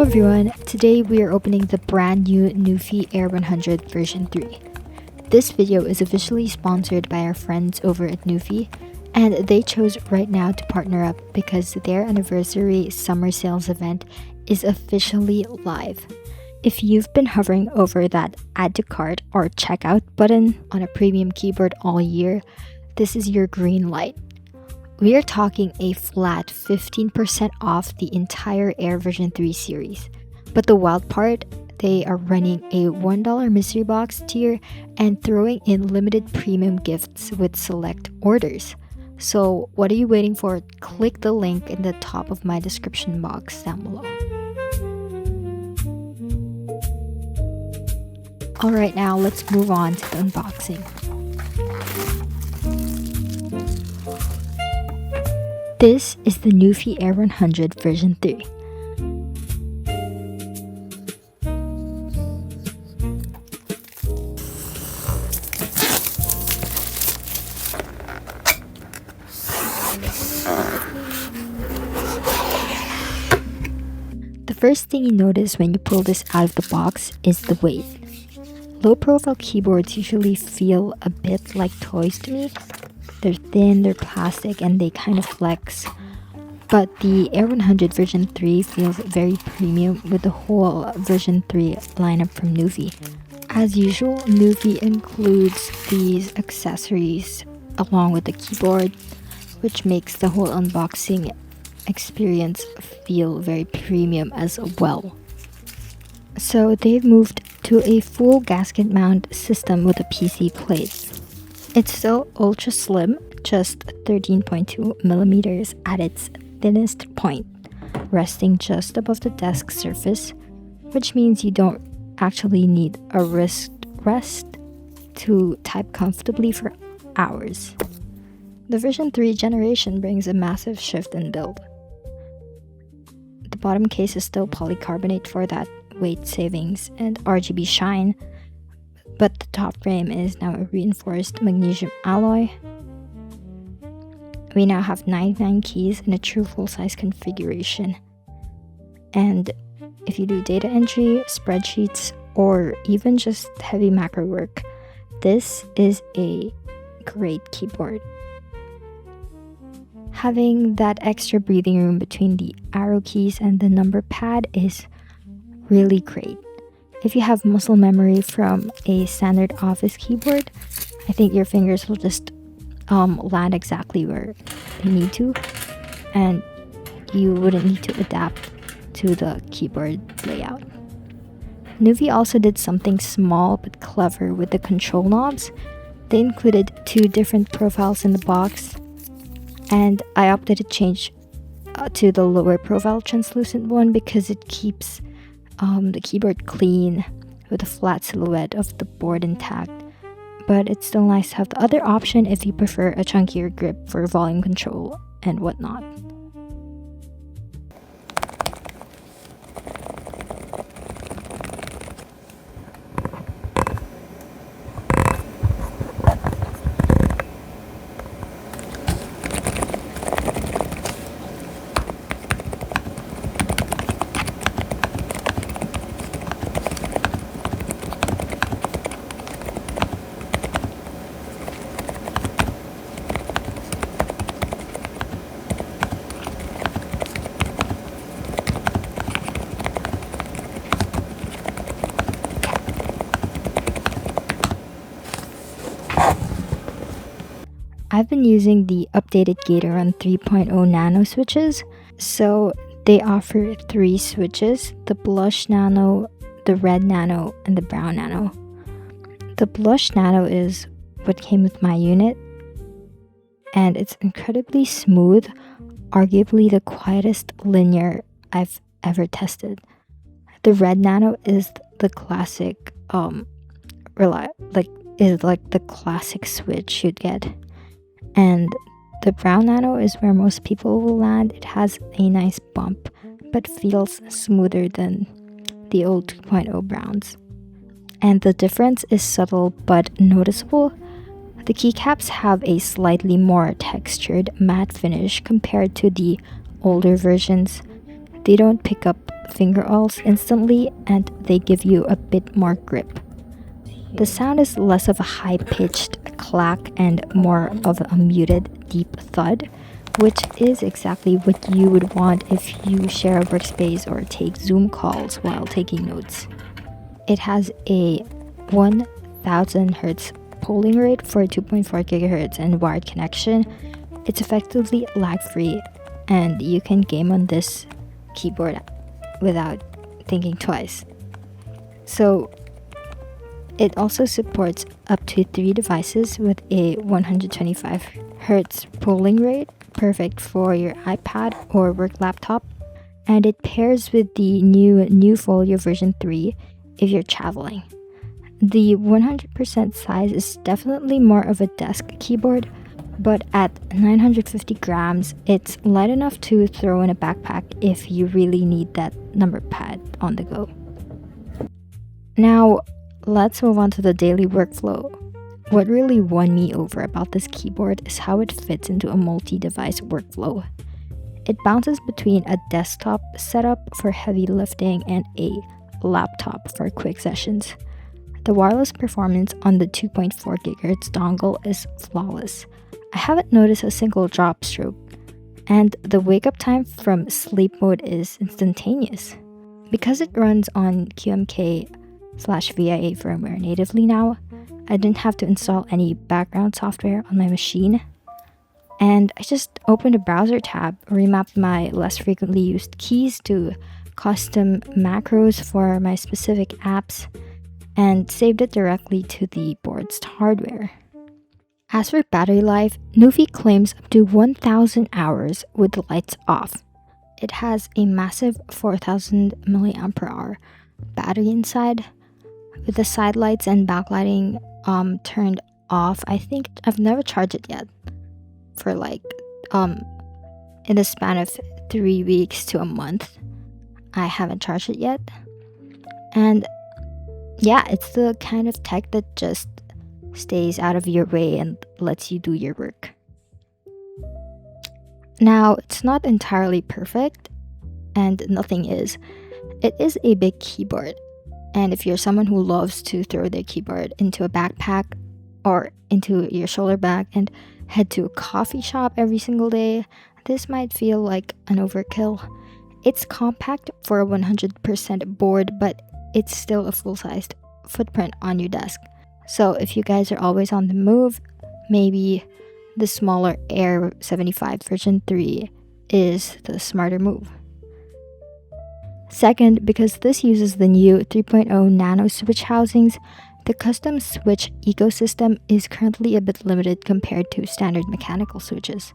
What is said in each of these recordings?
everyone, today we are opening the brand new NuPhy Air100 version 3. This video is officially sponsored by our friends over at NuPhy, and they chose right now to partner up because their anniversary summer sales event is officially live. If you've been hovering over that add to cart or checkout button on a premium keyboard all year, this is your green light. We are talking a flat 15% off the entire Air version 3 series. But the wild part, they are running a $1 mystery box tier and throwing in limited premium gifts with select orders. So what are you waiting for? Click the link in the top of my description box down below. Alright, now let's move on to the unboxing. This is the NuPhy Air100 version 3. The first thing you notice when you pull this out of the box is the weight. Low-profile keyboards usually feel a bit like toys to me. They're thin, they're plastic, and they kind of flex. But the Air100 version 3 feels very premium with the whole version 3 lineup from NuPhy. As usual, NuPhy includes these accessories along with the keyboard, which makes the whole unboxing experience feel very premium as well. So they've moved to a full gasket mount system with a PC plate. It's still ultra slim, just 13.2 millimeters at its thinnest point, resting just above the desk surface, which means you don't actually need a wrist rest to type comfortably for hours. The version 3 generation brings a massive shift in build. The bottom case is still polycarbonate for that weight savings and RGB shine, but the top frame is now a reinforced magnesium alloy. We now have 99 keys in a true full-size configuration. And if you do data entry, spreadsheets, or even just heavy macro work, this is a great keyboard. Having that extra breathing room between the arrow keys and the number pad is really great. If you have muscle memory from a standard office keyboard, I think your fingers will just land exactly where they need to, and you wouldn't need to adapt to the keyboard layout. NuPhy also did something small but clever with the control knobs. They included 2 different profiles in the box, and I opted to change to the lower profile translucent one because it keeps the keyboard clean with a flat silhouette of the board intact, but it's still nice to have the other option if you prefer a chunkier grip for volume control and whatnot. I've been using the updated Gateron 3.0 Nano switches. So they offer 3 switches: the Blush Nano, the Red Nano, and the Brown Nano. The Blush Nano is what came with my unit, and it's incredibly smooth, arguably the quietest linear I've ever tested. The Red Nano is the classic, is like the classic switch you'd get. And the Brown Nano is where most people will land. It has a nice bump, but feels smoother than the old 2.0 Browns. And the difference is subtle but noticeable. The keycaps have a slightly more textured matte finish compared to the older versions. They don't pick up finger oils instantly, and they give you a bit more grip. The sound is less of a high-pitched clack and more of a muted, deep thud, which is exactly what you would want if you share a workspace or take Zoom calls while taking notes. It has a 1000 Hz polling rate for 2.4 GHz and wired connection. It's effectively lag-free, and you can game on this keyboard without thinking twice. So it also supports up to 3 devices with a 125 Hz polling rate, perfect for your iPad or work laptop. And it pairs with the new NuPhy version 3 if you're traveling. The 100% size is definitely more of a desk keyboard, but at 950 grams, it's light enough to throw in a backpack if you really need that number pad on the go. Now, let's move on to the daily workflow. What really won me over about this keyboard is how it fits into a multi-device workflow. It bounces between a desktop setup for heavy lifting and a laptop for quick sessions. The wireless performance on the 2.4 GHz dongle is flawless. I haven't noticed a single drop stroke, and the wake-up time from sleep mode is instantaneous. Because it runs on KIMKYM/VIA firmware natively now, I didn't have to install any background software on my machine. And I just opened a browser tab, remapped my less frequently used keys to custom macros for my specific apps, and saved it directly to the board's hardware. As for battery life, NuPhy claims up to 1000 hours with the lights off. It has a massive 4000 mAh battery inside, with the side lights and backlighting turned off. I think I've never charged it yet for in the span of 3 weeks to a month. I haven't charged it yet. And yeah, it's the kind of tech that just stays out of your way and lets you do your work. Now, it's not entirely perfect, and nothing is. It is a big keyboard, and if you're someone who loves to throw their keyboard into a backpack or into your shoulder bag and head to a coffee shop every single day, this might feel like an overkill. It's compact for a 100% board, but it's still a full-sized footprint on your desk. So if you guys are always on the move, maybe the smaller Air100 version 3 is the smarter move. Second, because this uses the new 3.0 nano switch housings, the custom switch ecosystem is currently a bit limited compared to standard mechanical switches.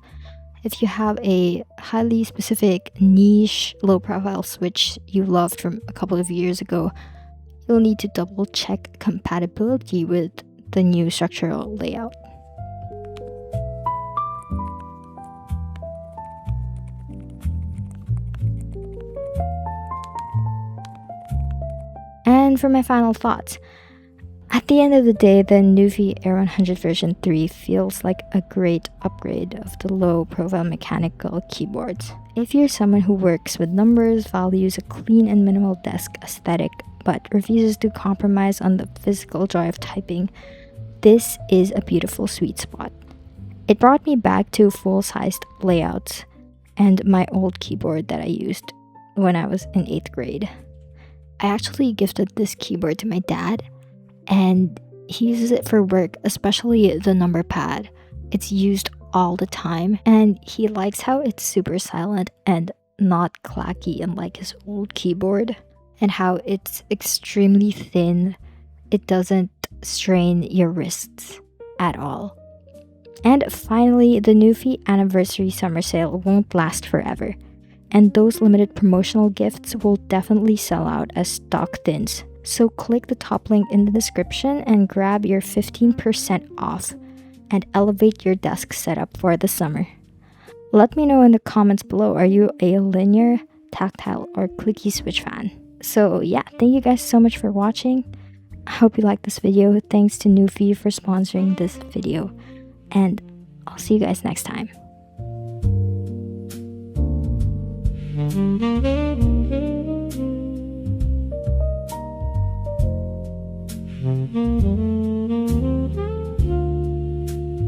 If you have a highly specific niche low-profile switch you loved from a couple of years ago, you'll need to double-check compatibility with the new structural layout. And for my final thoughts, at the end of the day, the NuPhy Air100 version 3 feels like a great upgrade of the low-profile mechanical keyboards. If you're someone who works with numbers, values a clean and minimal desk aesthetic, but refuses to compromise on the physical joy of typing, this is a beautiful sweet spot. It brought me back to full-sized layouts and my old keyboard that I used when I was in 8th grade. I actually gifted this keyboard to my dad, and he uses it for work, especially the number pad. It's used all the time, and he likes how it's super silent and not clacky unlike his old keyboard, and how it's extremely thin. It doesn't strain your wrists at all. And finally, the NuPhy anniversary summer sale won't last forever, and those limited promotional gifts will definitely sell out as stock thins. So click the top link in the description and grab your 15% off and elevate your desk setup for the summer. Let me know in the comments below, are you a linear, tactile, or clicky switch fan? So yeah, thank you guys so much for watching. I hope you liked this video. Thanks to NuPhy for sponsoring this video, and I'll see you guys next time.